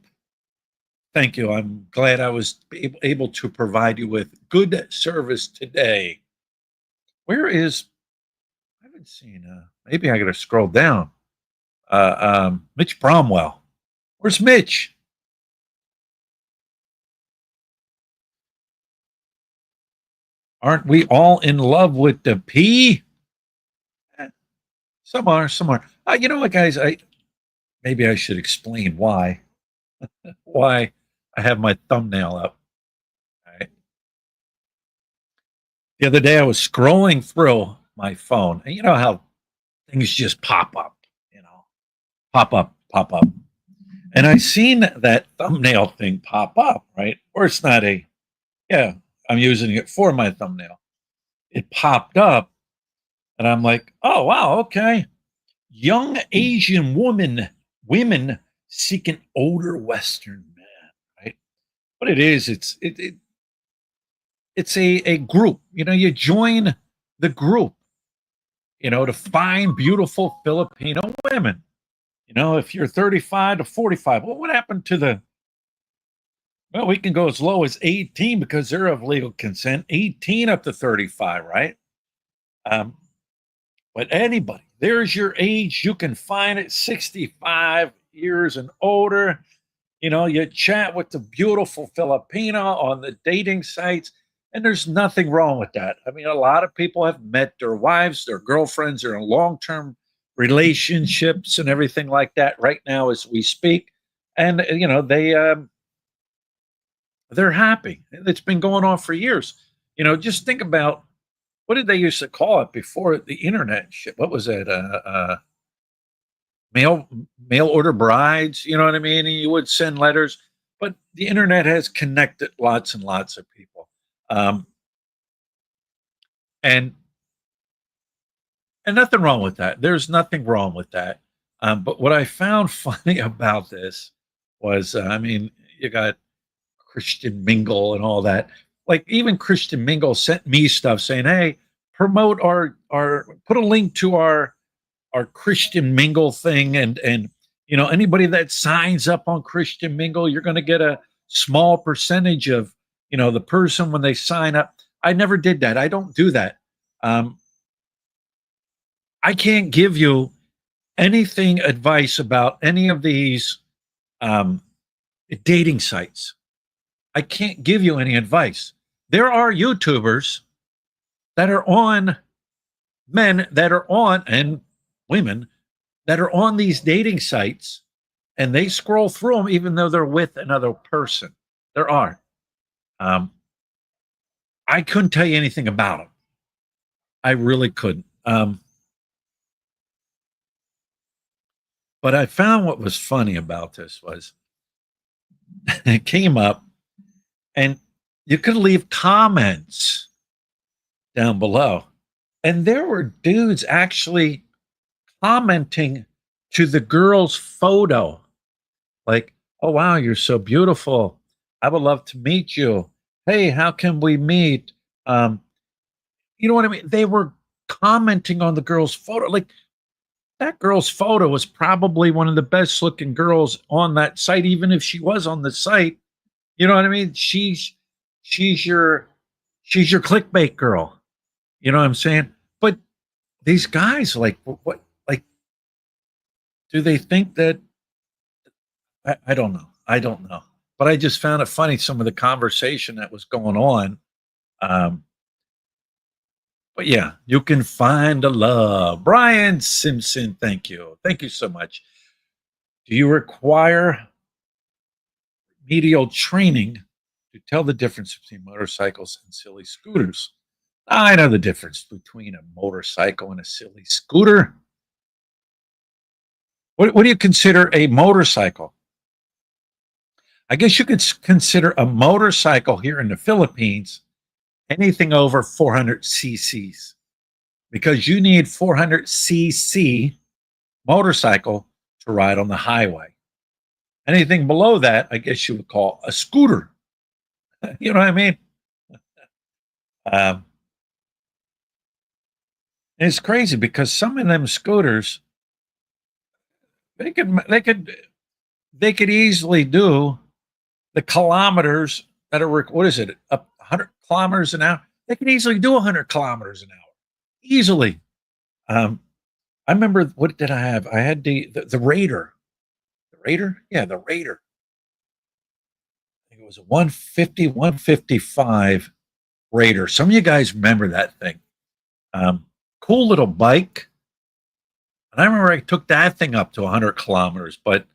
Thank you. I'm glad I was able to provide you with good service today. Where is, I haven't seen, maybe I got to scroll down. Mitch Bromwell. Where's Mitch? Aren't we all in love with the P? Some are, some are. You know what, guys? Maybe I should explain why I have my thumbnail up. Right. The other day, I was scrolling through my phone, and you know how things just pop up, pop up, pop up. And I seen that thumbnail thing pop up, right? Or it's not yeah, I'm using it for my thumbnail. It popped up, and I'm like, oh, wow, okay. Young Asian women seek an older Western man, right? What it is, it's a group. You join the group, to find beautiful Filipino women. If you're 35 to 45, well, what happened to well, we can go as low as 18 because they're of legal consent, 18 up to 35, right? Um, but anybody, there's your age. You can find it 65 years and older. You chat with the beautiful Filipino on the dating sites, and there's nothing wrong with that. I mean, a lot of people have met their wives, their girlfriends, they're in long term relationships and everything like that right now as we speak. And, they're happy. It's been going on for years. Just think about what did they used to call it before the internet shit? What was it? Mail mail order brides. You know what I mean? And you would send letters, but the internet has connected lots and lots of people, um, and nothing wrong with that. There's nothing wrong with that. But what I found funny about this was, I mean, you got Christian Mingle and all that. Like even Christian Mingle sent me stuff saying, "Hey, promote our put a link to our Christian Mingle thing, and anybody that signs up on Christian Mingle, you're going to get a small percentage of the person when they sign up." I never did that. I don't do that. Um, I can't give you anything advice about any of these um, dating sites. I can't give you any advice. There are YouTubers that are on men that are on and women that are on these dating sites and they scroll through them even though they're with another person. There are. Um, I couldn't tell you anything about them. I really couldn't. But I found what was funny about this was came up, and you could leave comments down below. And there were dudes actually commenting to the girl's photo, like, "Oh, wow, you're so beautiful. I would love to meet you. Hey, how can we meet?" Um, you know what I mean? They were commenting on the girl's photo. Like, that girl's photo was probably one of the best looking girls on that site, even if she was on the site. You know what I mean? She's your she's your clickbait girl. You know what I'm saying? But these guys, like, what like, do they think that I don't know. I don't know. But I just found it funny some of the conversation that was going on. Um, but yeah, you can find a love. Brian Simpson, thank you. Thank you so much. Do you require medial training to tell the difference between motorcycles and silly scooters? I know the difference between a motorcycle and a silly scooter. What do you consider a motorcycle? I guess you could consider a motorcycle here in the Philippines anything over 400 cc's because you need 400 cc motorcycle to ride on the highway. Anything below that, I guess you would call a scooter. You know what I mean? Um, and it's crazy because some of them scooters they could they could they could easily do the kilometers that are what is it up 100 kilometers an hour. They can easily do 100 kilometers an hour easily. Um, I remember what did I have? I had the Raider. The Raider? Yeah, the Raider. I think it was a 150, 155 Raider. Some of you guys remember that thing. Cool little bike. And I remember I took that thing up to 100 kilometers. But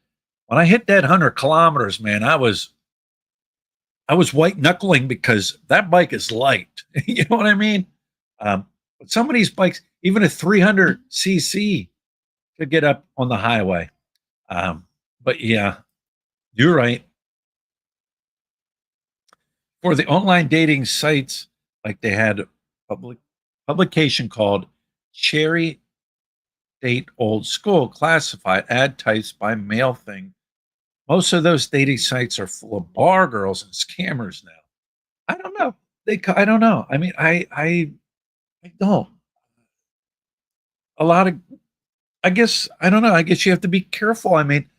when I hit that 100 kilometers, man, I was white knuckling because that bike is light. You know what I mean? But some of these bikes, even a 300 cc, could get up on the highway. But yeah, you're right. For the online dating sites, like they had a publication called Cherry Date Old School, classified ad types by male thing. Most of those dating sites are full of bar girls and scammers now. I don't know. I don't know. I mean, I don't. A lot of, I guess, I don't know. I guess you have to be careful. I mean,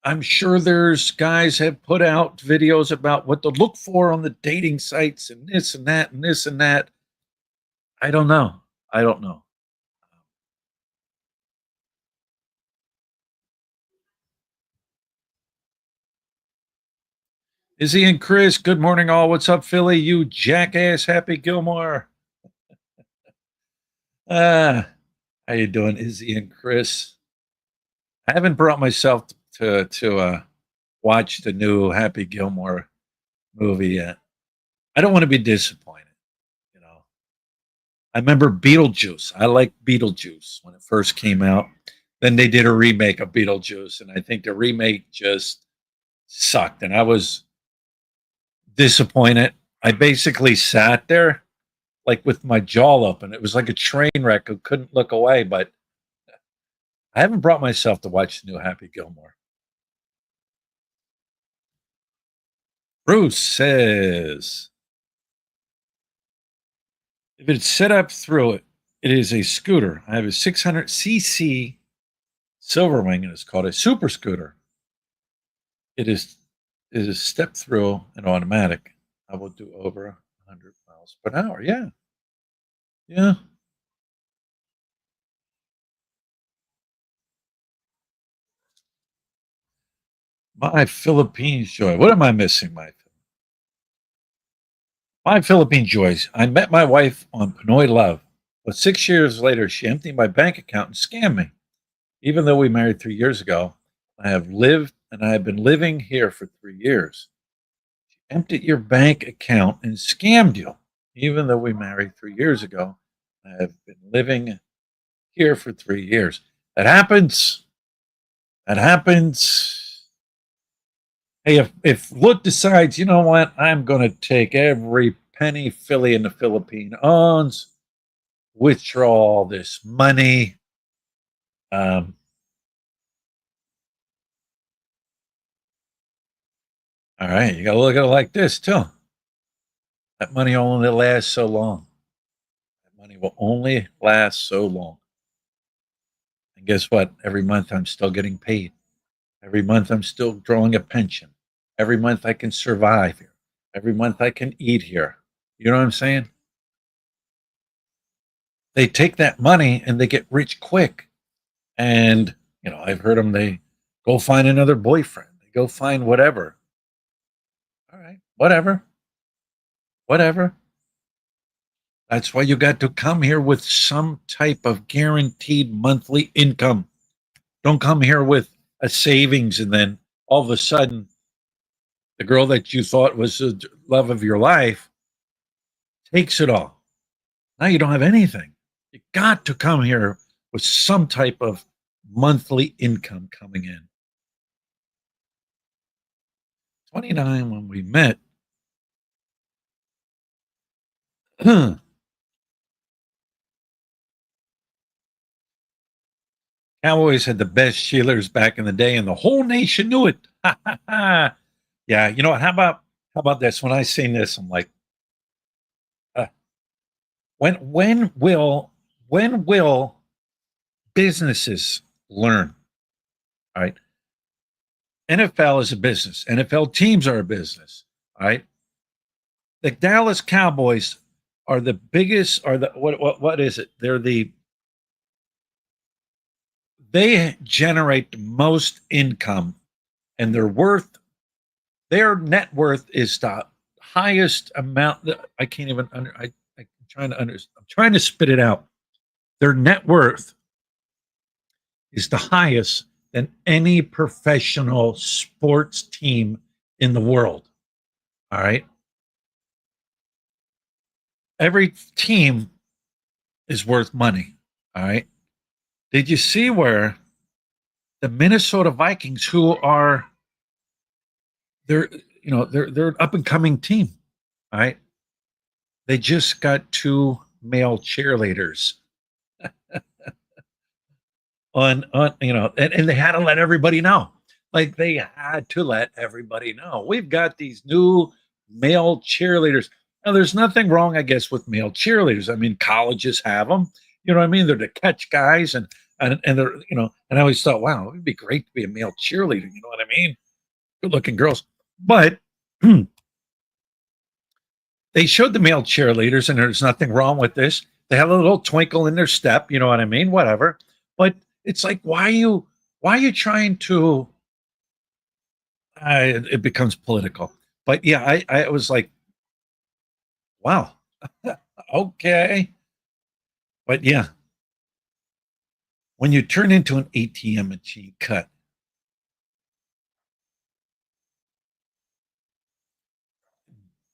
I'm sure there's guys have put out videos about what to look for on the dating sites and this and that and this and that. I don't know. I don't know. Izzy and Chris, good morning, all. What's up, Philly? You jackass, Happy Gilmore. Ah, how you doing, Izzy and Chris? I haven't brought myself to watch the new Happy Gilmore movie yet. I don't want to be disappointed. You know, I remember Beetlejuice. I liked Beetlejuice when it first came out. Then they did a remake of Beetlejuice, and I think the remake just sucked, and I was disappointed. I basically sat there like with my jaw open. It was like a train wreck. I couldn't look away, but I haven't brought myself to watch the new Happy Gilmore. Bruce says, if it's set up through it, it is a scooter. I have a 600 cc Silverwing, and it's called a super scooter. It is it is step through and automatic. I will do over 100 miles per hour. Yeah, yeah. My Philippines joy. What am I missing? My Philippine joys. I met my wife on Pinoy Love, but 6 years later, she emptied my bank account and scammed me. Even though we married 3 years ago, I have been living here for 3 years. Emptied your bank account and scammed you. Even though we married 3 years ago, I have been living here for 3 years. That happens. That happens. Hey, if Lut decides, you know what, I'm going to take every penny Philly in the Philippine owns, withdraw all this money. Um, all right, you got to look at it like this too. That money only lasts so long. That money will only last so long. And guess what? Every month I'm still getting paid. Every month I'm still drawing a pension. Every month I can survive here. Every month I can eat here. You know what I'm saying? They take that money and they get rich quick. And, I've heard them, they go find another boyfriend. They go find whatever. All right, whatever, whatever. That's why you got to come here with some type of guaranteed monthly income. Don't come here with a savings and then all of a sudden the girl that you thought was the love of your life takes it all. Now you don't have anything. You got to come here with some type of monthly income coming in. 29 when we met. Cowboys had the best cheerleaders back in the day, and the whole nation knew it. Yeah, how about this? When I seen this, I'm like, uh, when will businesses learn? All right, NFL is a business. NFL teams are a business. All right, the Dallas Cowboys are the biggest. Are the what is it? They generate the most income, and their net worth is the highest amount that I can't even I'm trying to I'm trying to spit it out. Their net worth is the highest than any professional sports team in the world. All right. Every team is worth money. All right. Did you see where the Minnesota Vikings, who are they're they're an up and coming team, all right? They just got two male cheerleaders and they had to let everybody know. Like they had to let everybody know. We've got these new male cheerleaders. Now, there's nothing wrong, I guess, with male cheerleaders. I mean, colleges have them. You know what I mean? They're the catch guys, and they're And I always thought, wow, it'd be great to be a male cheerleader. You know what I mean? Good looking girls, but they showed the male cheerleaders, and there's nothing wrong with this. They have a little twinkle in their step, you know what I mean? Whatever. But it's like, why are you trying to? It becomes political. But yeah, I was like, wow, okay. But yeah, when you turn into an ATM machine, cut.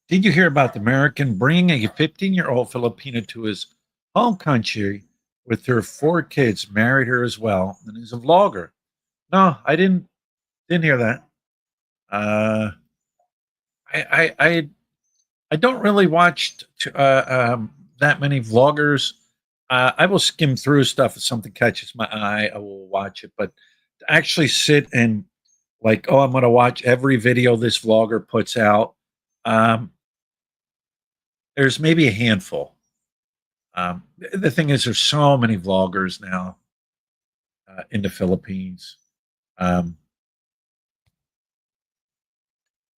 Did you hear about the American bringing a 15-year-old Filipino to his home country with her four kids, married her as well, and is a vlogger? No, I didn't hear that. Uh, I don't really watch that many vloggers. I will skim through stuff if something catches my eye. I will watch it, but to actually sit and like, oh, I'm going to watch every video this vlogger puts out. Um, there's maybe a handful. The thing is, there's so many vloggers now in the Philippines. Um,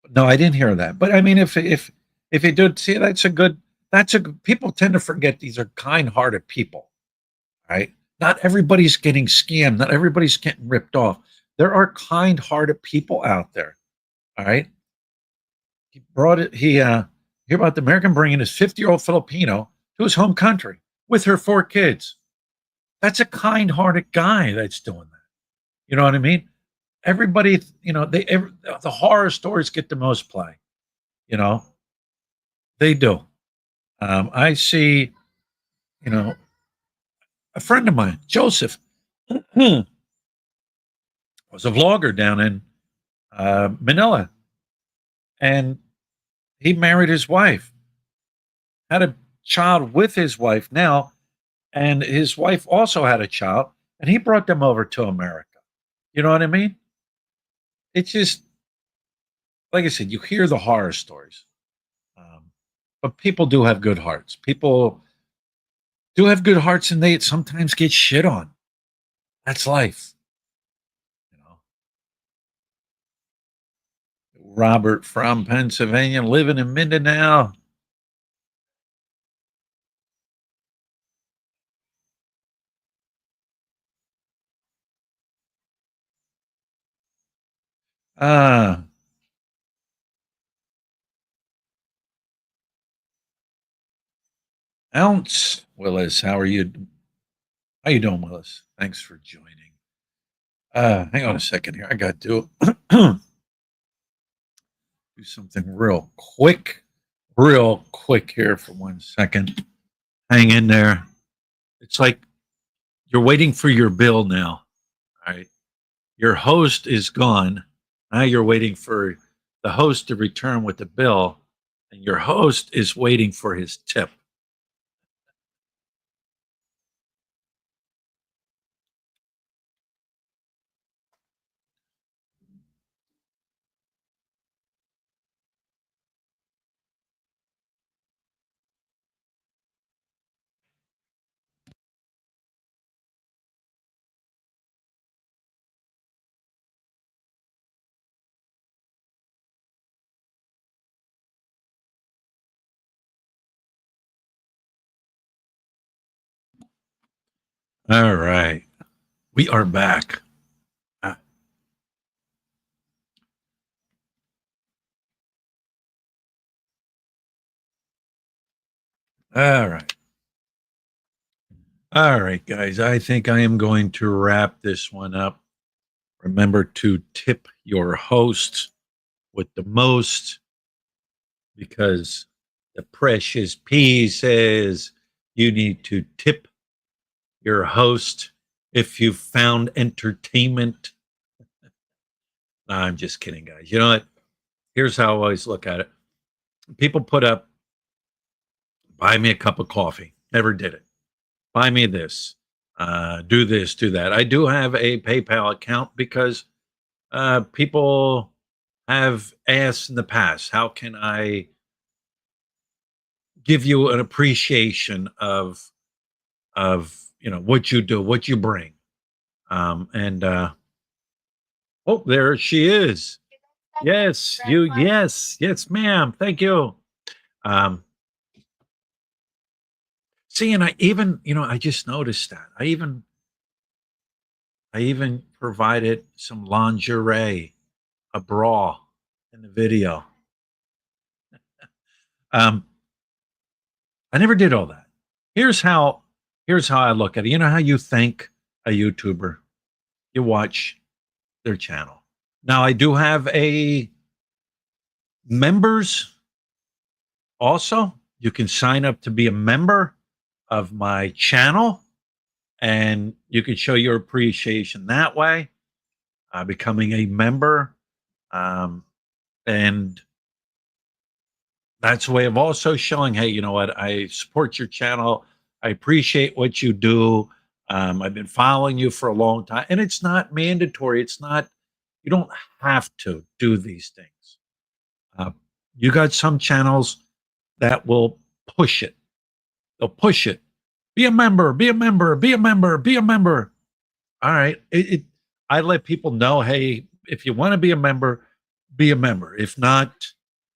no, I didn't hear that. But I mean, if you did see, people tend to forget these are kind-hearted people, right? Not everybody's getting scammed. Not everybody's getting ripped off. There are kind-hearted people out there. All right. He brought it. Hear about the American bringing his 50-year-old Filipino to his home country with her four kids. That's a kind-hearted guy that's doing that. You know what I mean? Everybody, the horror stories get the most play. You know, they do. I see, you know, a friend of mine, Joseph, was a vlogger down in Manila. and he married his wife, had a child with his wife now, and his wife also had a child, and he brought them over to America. You know what I mean? It's just like I said, you hear the horror stories, um, but people do have good hearts. People do have good hearts, and they sometimes get shit on. That's life, you know. Robert from Pennsylvania, living in Mindanao. Ah, Ounce Willis, how are you? How you doing, Willis? Thanks for joining. Hang on a second here. I got to do do something real quick here for 1 second. Hang in there. It's like you're waiting for your bill now. All right. Your host is gone. Now you're waiting for the host to return with the bill, and your host is waiting for his tip. All right. We are back. Uh, All right. All right, guys. I think I am going to wrap this one up. Remember to tip your host with the most because the precious P says you need to tip your host if you found entertainment. No, I'm just kidding, guys. You know what? Here's how I always look at it. People put up, buy me a cup of coffee. Never did it. Buy me do this, do that. I do have a PayPal account because people have asked in the past, how can I give you an appreciation of what you do, what you bring? And oh, there she is. Yes, yes, ma'am. Thank you. Um, See, and I even, I just noticed that. I even provided some lingerie, a bra in the video. Um, I never did all that. Here's how here's how I look at it. You know how you thank a YouTuber? You watch their channel. Now I do have a members also. You can sign up to be a member of my channel and you can show your appreciation that way, becoming a member. Um, and that's a way of also showing, hey, you know what? I support your channel. I appreciate what you do. I've been following you for a long time, and it's not mandatory. It's not. You don't have to do these things. Uh, you got some channels that will push it. They'll push it. Be a member. Be a member. Be a member. Be a member. All right. I let people know, hey, if you want to be a member, be a member. If not,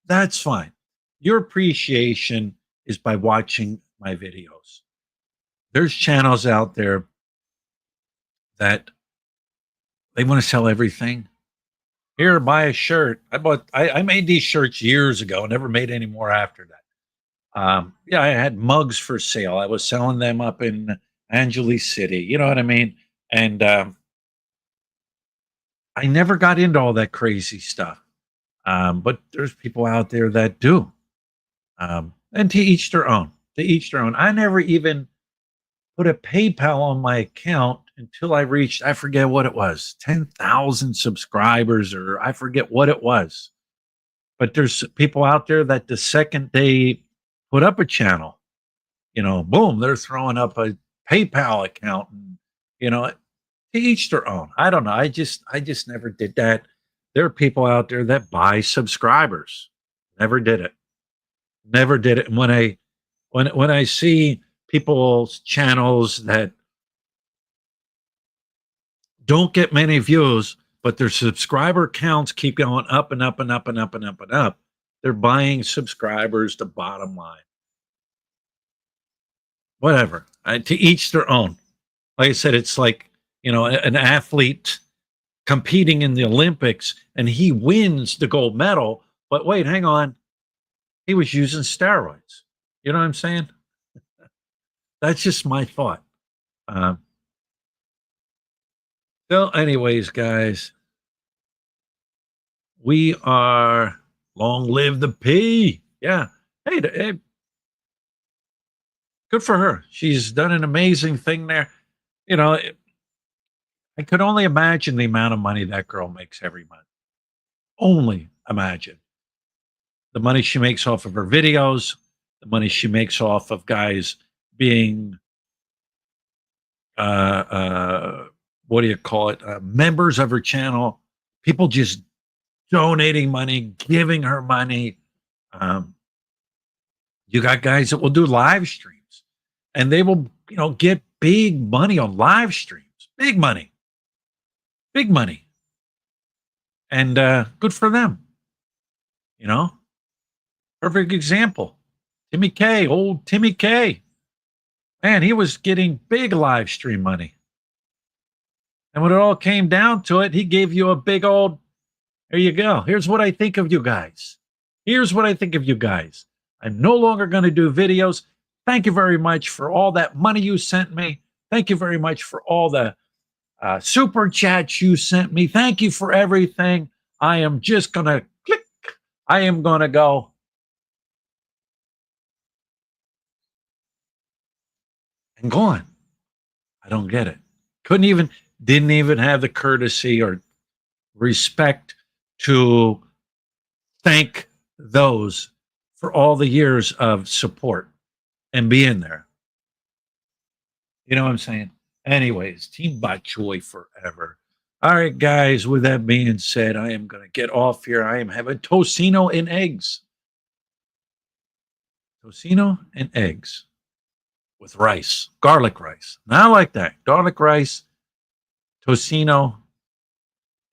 that's fine. Your appreciation is by watching my videos. There's channels out there that they want to sell everything. Here, buy a shirt. I made these shirts years ago, never made any more after that. Yeah, I had mugs for sale. I was selling them up in Angeles City. You know what I mean? And I never got into all that crazy stuff. But there's people out there that do. And to each their own. To each their own. I never even put a PayPal on my account until I reached, I forget what it was, 10,000 subscribers, or I forget what it was. But there's people out there that the second they put up a channel, boom, they're throwing up a PayPal account, and to each their own. I don't know. I just never did that. There are people out there that buy subscribers. Never did it. Never did it. And when I see people's channels that don't get many views, but their subscriber counts keep going up and up and up and up and up and up, they're buying subscribers, the bottom line. Whatever. To each their own. Like I said, it's like, an athlete competing in the Olympics and he wins the gold medal, but wait, hang on. He was using steroids. You know what I'm saying? That's just my thought. So, anyways, guys, we are long live the P. Yeah. Hey, good for her. She's done an amazing thing there. I could only imagine the amount of money that girl makes every month. Only imagine the money she makes off of her videos, the money she makes off of guys being, what do you call it? Members of her channel, people just donating money, giving her money. You got guys that will do live streams and they will, get big money on live streams, big money. And good for them. Perfect example. Old Timmy K. Man, he was getting big live stream money. And when it all came down to it, he gave you a big old, there you go. Here's what I think of you guys. I'm no longer going to do videos. Thank you very much for all that money you sent me. Thank you very much for all the super chats you sent me. Thank you for everything. I am just going to click. I am going to go. And gone. I don't get it. Didn't even have the courtesy or respect to thank those for all the years of support and being there. You know what I'm saying? Anyways, Team Bok Choy forever. All right, guys, with that being said, I am going to get off here. I am having tocino and eggs. Tocino and eggs with rice, garlic rice. Now I like that. Garlic rice, tocino,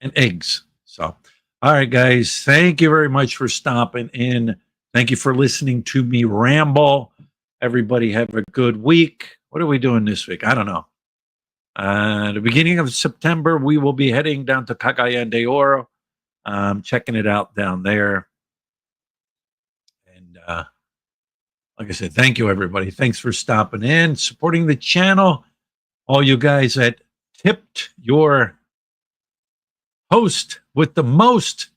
and eggs. So, all right, guys, thank you very much for stopping in. Thank you for listening to me ramble. Everybody have a good week. What are we doing this week? I don't know. The beginning of September, we will be heading down to Cagayan de Oro, checking it out down there. And like I said, thank you, everybody. Thanks for stopping in, supporting the channel. All you guys that tipped your host with the most,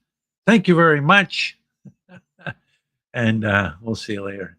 thank you very much. And we'll see you later.